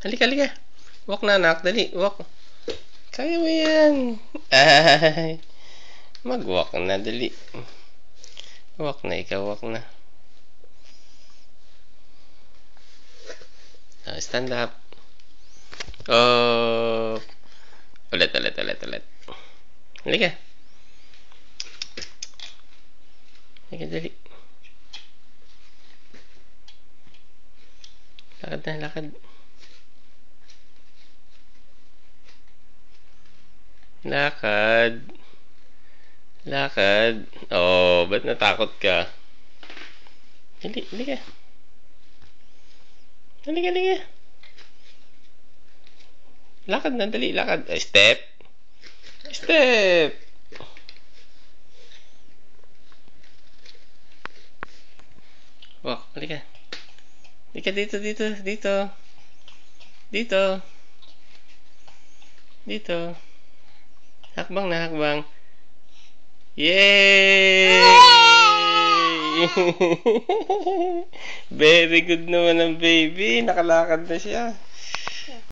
Halika, halika. Walk na, anak. Dali, walk. Kaya mo yan. Ay. Mag-walk na, dali. Walk na, ikaw, walk na. Stand up. Oh. Ulit. Halika. Halika, dali. Lakad. Lakad. Oh, ba't natakot ka? Halika. Lakad na, dali, lakad. Step. Walk, halika. Halika dito. Hakbang. Yay! Very good naman ang baby. Nakalakad na siya.